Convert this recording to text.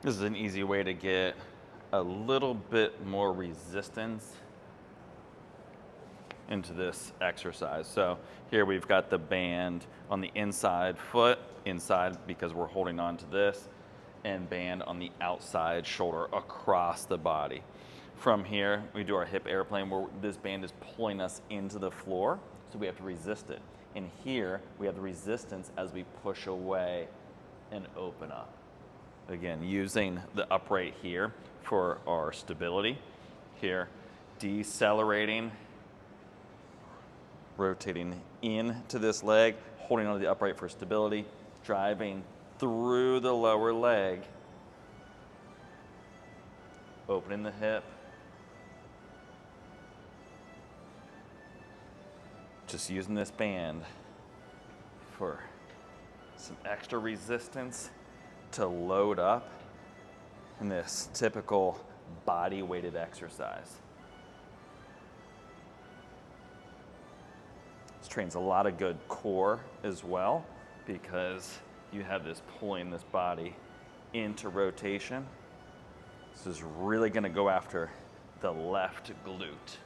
This is an easy way to get a little bit more resistance into this exercise. So here we've got the band on the inside foot, inside because we're holding on to this, and band on the outside shoulder across the body. From here, we do our hip airplane where this band is pulling us into the floor, so we have to resist it. And here, we have the resistance as we push away and open up. Again, using the upright here for our stability. Here, decelerating, rotating into this leg, holding onto the upright for stability, driving through the lower leg, opening the hip, just using this band for some extra resistance to load up in this typical body weighted exercise. This trains a lot of good core as well because you have this pulling this body into rotation. This is really going to go after the left glute.